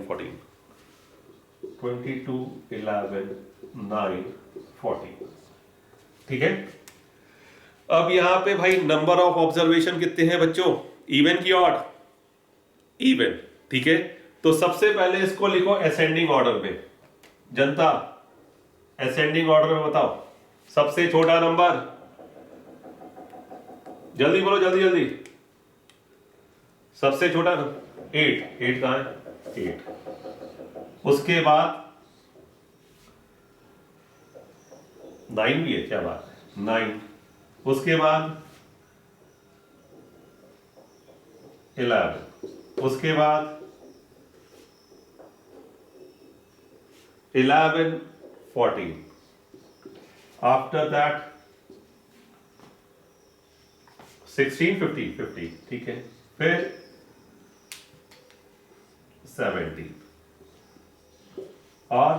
14, 22, 11, 9, 14। ठीक है। अब यहां पे भाई नंबर ऑफ ऑब्जर्वेशन कितने हैं बच्चों? इवन की ऑड? इवन। ठीक है, तो सबसे पहले इसको लिखो असेंडिंग ऑर्डर में। जनता असेंडिंग ऑर्डर में बताओ सबसे छोटा नंबर। जल्दी बोलो, जल्दी जल्दी। सबसे छोटा 8। 8 कहां है? 8। उसके बाद 9 भी है, क्या बात है, 9। उसके बाद 11। उसके बाद 11, 14। After that 16, 15, 15। ठीक है, फिर 17 और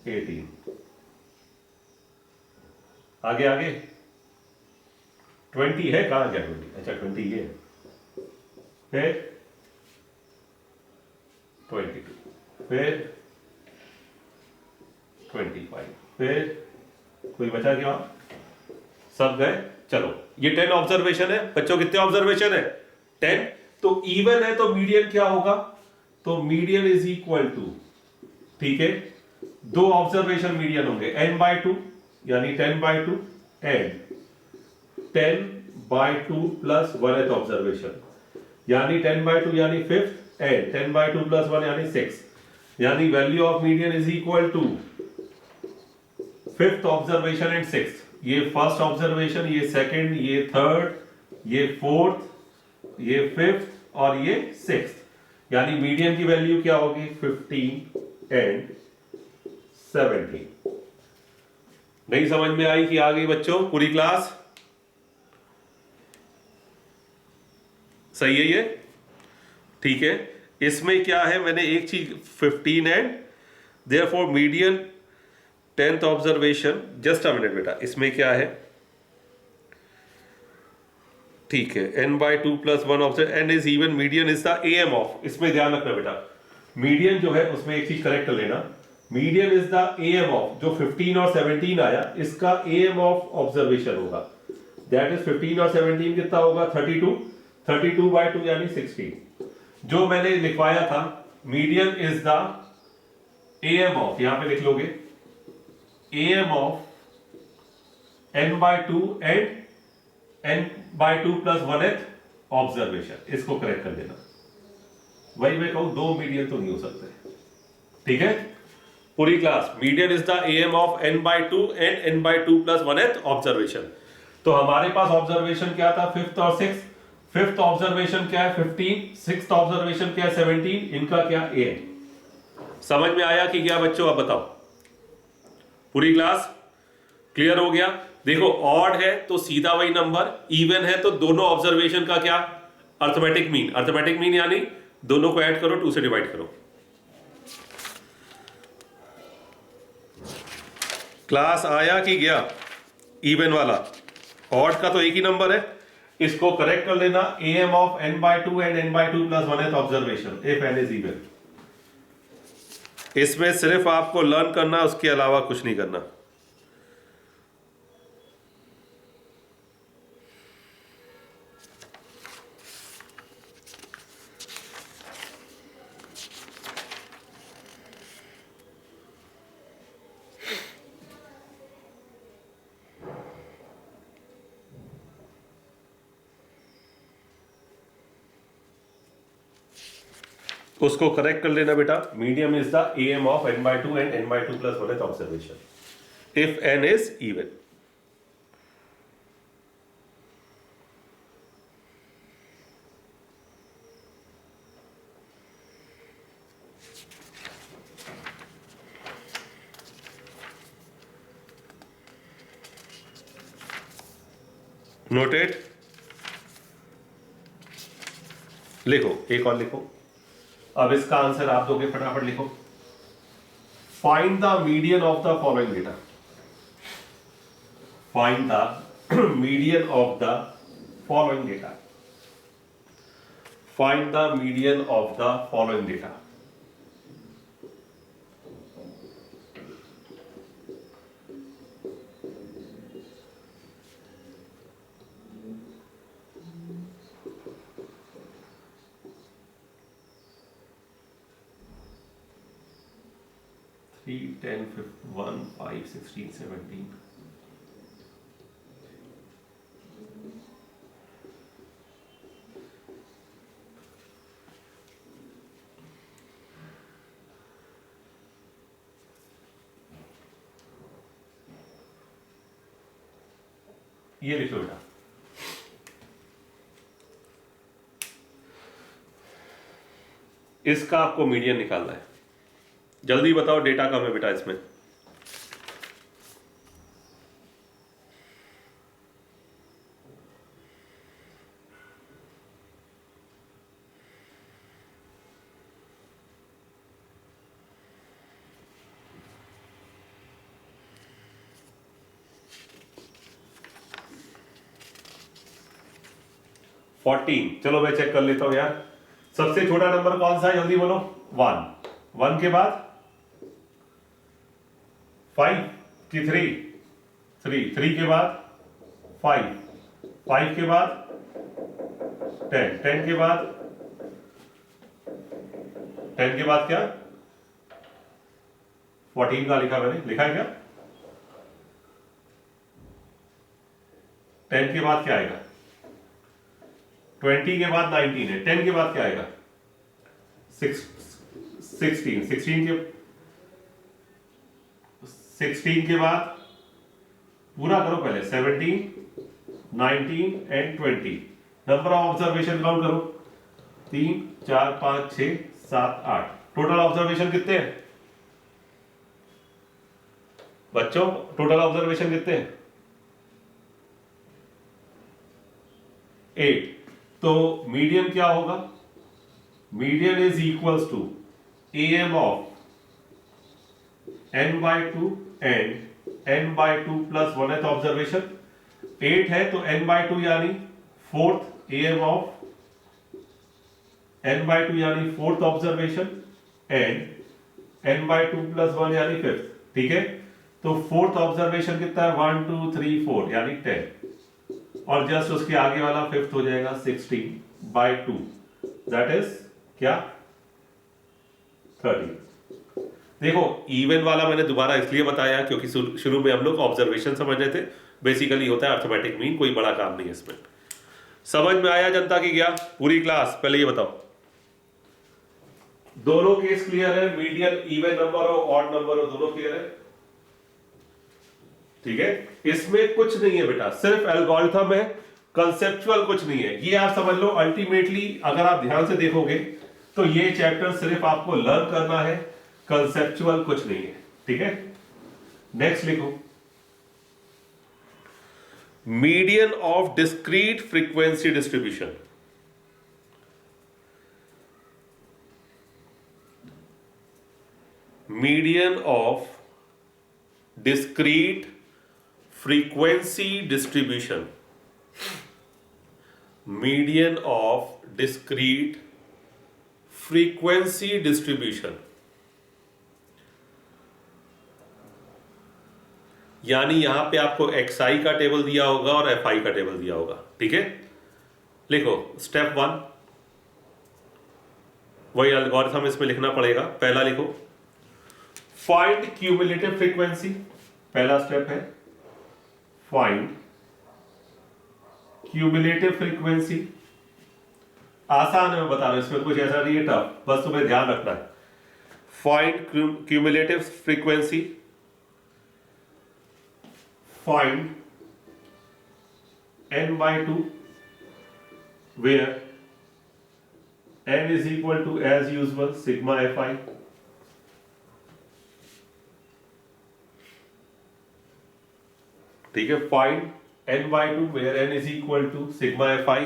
18। आगे आगे 20 है, कहां गया 20? अच्छा 20 ये फिर 22, फिर 25, फिर कोई बचा क्या? सब गए। चलो, ये 10 ऑब्जर्वेशन है बच्चों। कितने ऑब्जर्वेशन है? 10। तो इवन है तो मीडियन क्या होगा? तो मीडियन इज इक्वल टू, ठीक है, 2 ऑब्जर्वेशन मीडियन होंगे, n/2 यानी 10/2 एंड 10/2 प्लस 1th ऑब्जर्वेशन यानी 10/2 यानी 5th एंड 10/2 प्लस 1 यानी 6। यानी value of median is equal to 5th observation and 6th। ये फर्स्ट ऑब्जर्वेशन, ये सेकंड, ये थर्ड, ये फोर्थ, ये 5th और ये 6th। यानी मीडियन की वैल्यू क्या होगी? 15 एंड 17। नहीं समझ में आई कि आ गई बच्चों पूरी क्लास? सही है ये? ठीक है। इसमें क्या है, मैंने एक चीज 15 and therefore median 10th observation. Just a minute बेटा, इसमें क्या है? ठीक है, n/2 plus 1 observe and is even median is the AM of. इसमें ध्यान रखना बेटा, मीडियन जो है उसमें एक चीज करेक्ट कर लेना, median is the AM of. जो 15 और 17 आया इसका AM ऑफ ऑब्जर्वेशन होगा। दैट इज 15 और 17 कितना होगा? 32। 32/2 यानी 16। जो मैंने लिखवाया था median is the AM of, यहां पे लिख लोगे AM of n/2 and n/2 plus 1th observation. इसको करेक्ट कर देना। वही मैं कहूं, 2 मीडियन तो नहीं हो सकते। ठीक है, पूरी class median is the AM of n/2 and n/2 plus 1th observation. तो हमारे पास ऑब्जर्वेशन क्या था? 5th और 6th। 5th ऑब्जर्वेशन क्या है? 15। 6th ऑब्जर्वेशन क्या है? 17। इनका क्या? AM। समझ में आया कि क्या बच्चों? अब बताओ, पूरी क्लास क्लियर हो गया? देखो, ऑड है तो सीधा वही नंबर, इवन है तो दोनों ऑब्जर्वेशन का क्या? Arithmetic mean. अर्थमेटिक मीन यानी दोनों को ऐड करो, 2 से डिवाइड करो। क्लास आया कि गया? इवन वाला, ऑड का तो एक ही नंबर है। इसको करेक्ट कर लेना, AM of n/2 and n/2 plus 1th observation if n is even. इसमें सिर्फ आपको लर्न करना, उसके अलावा कुछ नहीं करना। उसको करेक्ट कर लेना बेटा। Medium is the AM of n/2 and n/2 plus 1th observation if n is even. Noted? लिखो, एक और लिखो। अब इसका आंसर आप दोगे, फटाफट लिखो। Find the median of the following data. Find the median of the following data. Find the median of the following data. Three 10 1 5 16 17। ये लिखो बेटा, इसका आपको मीडियन निकालना है। जल्दी बताओ, डेटा कम है बेटा इसमें। चलो मैं चेक कर लेता हूं यार। सबसे छोटा नंबर कौन सा है, जल्दी बोलो। 1 के बाद 5 कि 3 के बाद 5 के बाद 10 के बाद 10 के बाद क्या 14 का लिखा मैंने, लिखा है क्या? 10 के बाद क्या आएगा? 20 के बाद 19 है। 10 के बाद क्या आएगा? 16 के बाद पूरा करो पहले। 17 19 and 20। Number of observation count करो। 3 4 5 6 7 8। टोटल ऑब्जर्वेशन कितने हैं बच्चों? टोटल ऑब्जर्वेशन कितने हैं? 8। तो मीडियन क्या होगा? Median is equals to AM of n/2 and n/2 plus 1th observation. 8 है तो n/2 यानी 4th AM ऑफ n/2 यानी 4th observation and n/2 plus 1 यानी 5th। ठीक है, तो 4th ऑब्जर्वेशन कितना है? 1 2 3 4 यानी 10, और जस्ट उसके आगे वाला 5th हो जाएगा 16/2, दैट इज क्या 30। देखो इवन वाला मैंने दोबारा इसलिए बताया क्योंकि शुरू में हम लोग ऑब्जर्वेशन समझ रहे थे। बेसिकली होता है अर्थमेटिक मीन, कोई बड़ा काम नहीं है इसमें। समझ में आया जनता की क्या पूरी क्लास? पहले ये बताओ, दोनों केस क्लियर है? मीडियन इवन नंबर हो ऑड नंबर हो, दोनों क्लियर है? ठीक है, इसमें कुछ नहीं है बेटा, सिर्फ एल्गोरिथम है, कंसेप्चुअल कुछ नहीं है। ये आप समझ लो। अल्टीमेटली अगर आप ध्यान से देखोगे तो ये चैप्टर सिर्फ आपको लर्न करना है, कंसेप्चुअल कुछ नहीं है। ठीक है, नेक्स्ट लिखो। Median of discrete frequency distribution. Median of discrete frequency distribution। median of discrete frequency distribution यानी यहां पे आपको xi का टेबल दिया होगा और fi का टेबल दिया होगा। ठीक है, लिखो स्टेप 1, वही एल्गोरिथम इसमें लिखना पड़ेगा। पहला लिखो फाइंड क्यूमुलेटिव फ्रीक्वेंसी। पहला स्टेप है फाइंड क्यूमुलेटिव फ्रीक्वेंसी। आसान है, मैं बता रहा हूं, इसमें कुछ ऐसा नहीं है टफ, बस तुम्हें ध्यान रखना है। Find cumulative frequency, find n/2 where n is equal to as usual sigma fi। ठीक है, find n/2 where n is equal to sigma fi।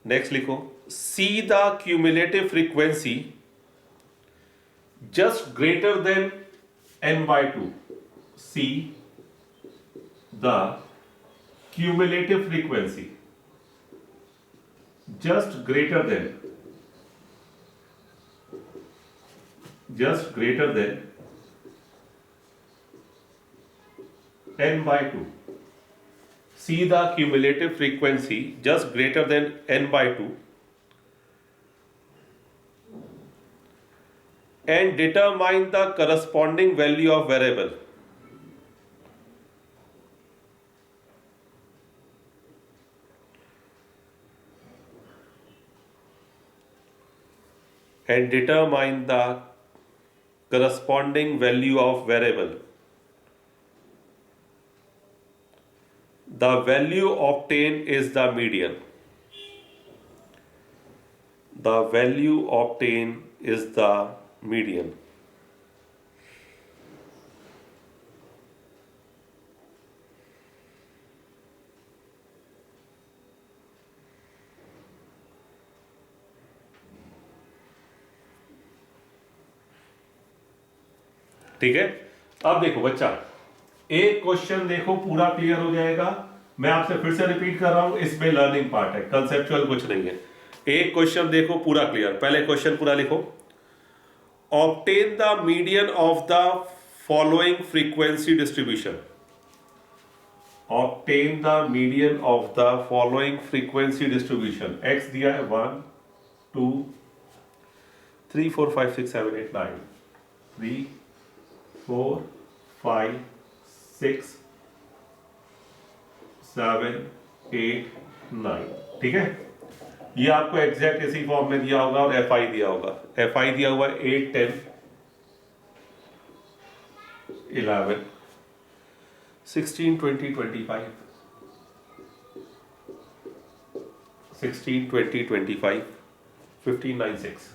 Next लिखो see the cumulative frequency just greater than n/2। See the cumulative frequency just greater than n by 2. See the cumulative frequency just greater than n by 2 and determine the corresponding value of variable. And determine the corresponding value of variable. The value obtained is the median. The value obtained is the median. ठीक है। अब देखो बच्चा, एक question देखो पूरा clear हो जाएगा। मैं आपसे फिर से रिपीट कर रहा हूं, इसमें लर्निंग पार्ट है, कंसेप्चुअल कुछ नहीं है। एक क्वेश्चन देखो पूरा क्लियर, पहले क्वेश्चन पूरा लिखो। Obtain the median of the following frequency distribution. Obtain the median of the following frequency distribution. X दिया है 1 2 3 4 5 6 7 8 9 3 4 5 6 7 8 9। ठीक है, ये आपको एग्जैक्ट इसी फॉर्म में दिया होगा और एफ आई दिया होगा। एफ आई दिया हुआ 8 10 11 16 20 25 16 20 25 15 9 6।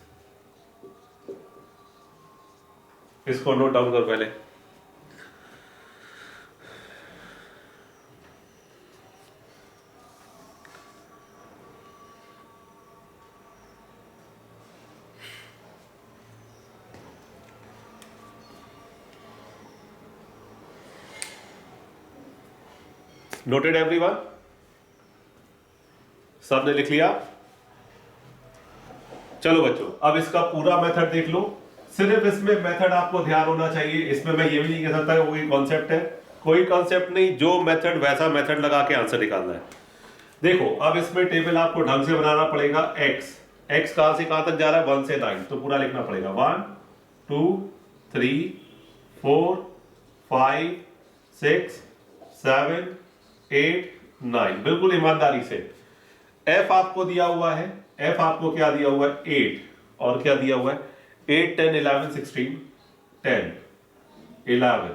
इसको नोट डाउन करो पहले। Noted everyone? सबने लिख लिया? चलो बच्चों, अब इसका पूरा मेथड देख लो। सिर्फ इसमें मेथड आपको ध्यान होना चाहिए। इसमें मैं ये भी नहीं कह सकता कि कोई कॉन्सेप्ट है, कोई कॉन्सेप्ट नहीं, जो मेथड वैसा मेथड लगा के आंसर निकालना है। देखो अब इसमें टेबल आपको ढंग से बनाना पड़ेगा। एक्स कहां से कहां तक जा रहा है? 1 से 9, तो पूरा लिखना पड़ेगा। 1 2 3 4 5 6 7 8 9, बिल्कुल ईमानदारी से। एफ आपको दिया हुआ है, एफ आपको क्या दिया हुआ है? 8, और क्या दिया हुआ है? 8 10 11 16 10 11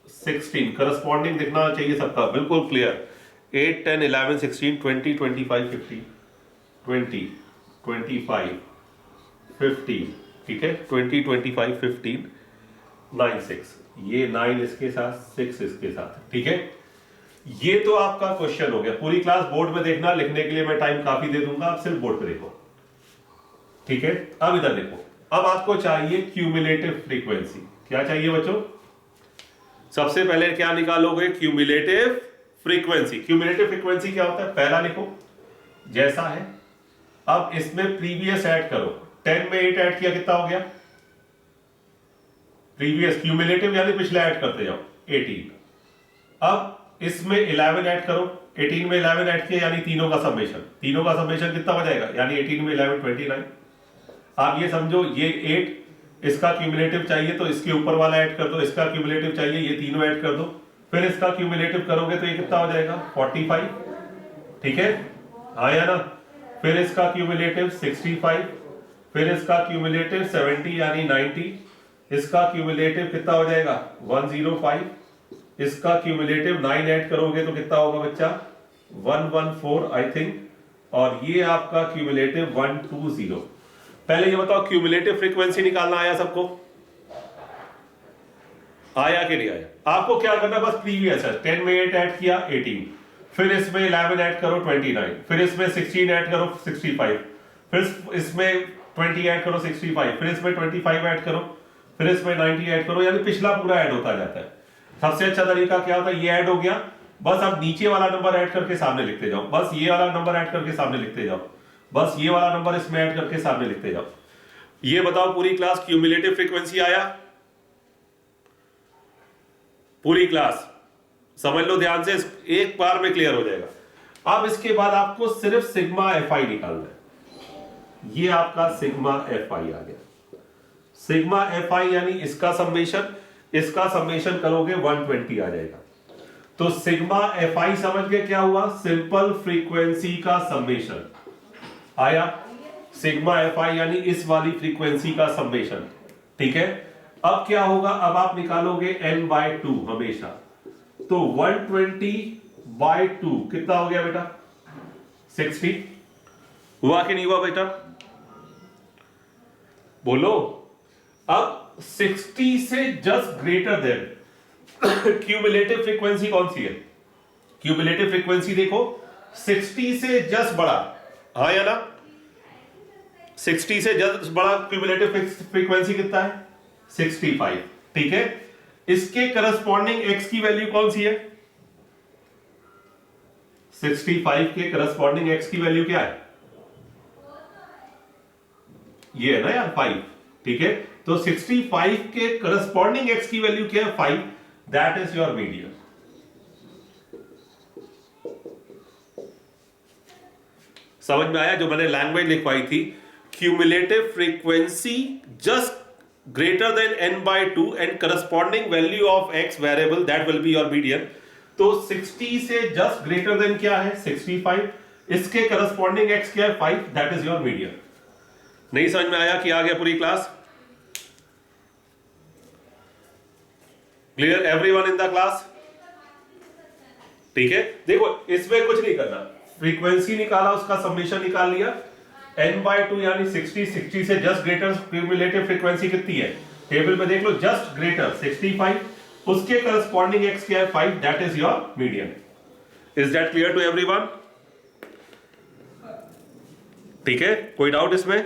16, करस्पॉन्डिंग दिखना चाहिए सबका, बिल्कुल क्लियर। 8 10 11 16 20 25 15 20 25 15, ठीक है, 20 25 15 9 6, ये 9 इसके साथ 6 इसके साथ, ठीक है। ये तो आपका क्वेश्चन हो गया। पूरी क्लास बोर्ड में देखना, लिखने के लिए मैं टाइम काफी दे दूंगा, आप सिर्फ बोर्ड पे देखो, ठीक है। अब इधर देखो, अब आपको चाहिए क्यूमुलेटिव फ्रीक्वेंसी। क्या चाहिए बच्चों? सबसे पहले क्या निकालोगे? Cumulative frequency. क्यूमुलेटिव फ्रीक्वेंसी क्या होता है? पहला लिखो जैसा है। अब इसमें प्रीवियस ऐड करो। 10 में 8 ऐड किया, कितना हो गया? प्रीवियस क्यूमुलेटिव यानी पिछला ऐड करते जाओ, 18। अब इसमें 11 ऐड करो, 18 में 11 ऐड किया यानी तीनों का समेशन। तीनों का समेशन कितना हो जाएगा? यानी 18 में 11 29। आप ये समझो, ये 8 इसका क्यूमुलेटिव चाहिए तो इसके ऊपर वाला ऐड कर दो, इसका क्यूमुलेटिव चाहिए, ये तीनों ऐड कर दो, फिर इसका क्यूमुलेटिव करोगे तो ये कितना हो जाएगा? 45, ठीक है, हाँ या ना। फिर इसका क्यूमुलेटिव 65, फिर इसका क्यूमुलेटिव 70 यानी 90, इसका क्यूमुलेटिव कितना हो जाएगा? 105, इसका क्यूमुलेटिव 9 ऐड करोगे तो कितना होगा बच्चा? 114 आई थिंक, और ये आपका क्यूमुलेटिव 120। पहले ये बताओ, क्यूमुलेटिव फ्रीक्वेंसी निकालना आया सबको? आया कि नहीं आया? आपको क्या करना, बस प्रीवियस है। 10 में 8 ऐड किया 18, फिर इसमें 11 ऐड करो 29, फिर इसमें 16 ऐड करो 65, फिर इसमें 20 ऐड करो 65, फिर इसमें 25 ऐड करो, फिर इसमें 90 ऐड करो, यानी पिछला पूरा ऐड होता जाता है। सबसे अच्छा तरीका क्या होता है? ये ऐड हो गया, बस अब नीचे वाला नंबर ऐड करके सामने लिखते जाओ, बस ये वाला नंबर ऐड करके सामने लिखते जाओ, बस ये वाला नंबर इसमें ऐड करके सामने लिखते जाओ। ये बताओ पूरी क्लास क्यूमुलेटिव फ्रीक्वेंसी आया? पूरी क्लास समझ लो ध्यान से, एक बार में क्लियर हो जाएगा। अब इसके बाद आपको सिर्फ सिग्मा एफ आई निकालना है। ये आपका सिग्मा एफ आई आ गया। सिग्मा एफ आई यानी इसका समेशन करोगे 120 आ जाएगा। तो सिग्मा एफ आई समझ गए क्या हुआ? सिंपल फ्रीक्वेंसी का समेशन आया। सिग्मा एफ आई यानी इस वाली फ्रीक्वेंसी का समेशन, ठीक है। अब क्या होगा? अब आप निकालोगे n/2 हमेशा, तो 120/2 कितना हो गया बेटा? 60 हुआ कि नहीं हुआ बेटा? बोलो। अब 60 से just greater then cumulative frequency कौन सी है? क्यूमुलेटिव फ्रीक्वेंसी देखो 60 से जस्ट बड़ा, हाँ या ना? 60 से जस्ट बड़ा क्यूमुलेटिव फ्रीक्वेंसी कितना है? 65, ठीक है। इसके करस्पॉन्डिंग x की वैल्यू कौन सी है? 65 के करस्पॉन्डिंग x की वैल्यू क्या है? ये है ना यार 5, ठीक है। तो 65 के करस्पॉन्डिंग x की वैल्यू क्या है? 5, दैट इज योर मीडियन। समझ में आया? जो मैंने लैंग्वेज लिखवाई थी, cumulative frequency just greater than n/2 and corresponding value of x variable that will be your median। तो 60 से just greater than क्या है? 65, इसके corresponding x क्या है? 5, that is your median। नहीं समझ में आया कि आ गया पूरी class? Clear everyone in the class? ठीक है। देखो इसमें कुछ नहीं करना, फ्रीक्वेंसी निकाला, उसका समेशन निकाल लिया, n/2 यानी 60 से जस्ट ग्रेटर क्यूमुलेटिव फ्रीक्वेंसी कितनी है? टेबल में देख लो, जस्ट ग्रेटर 65, उसके करस्पॉन्डिंग x क्या है? 5, that is your median. Is that clear to everyone? ठीक है, कोई डाउट इसमें?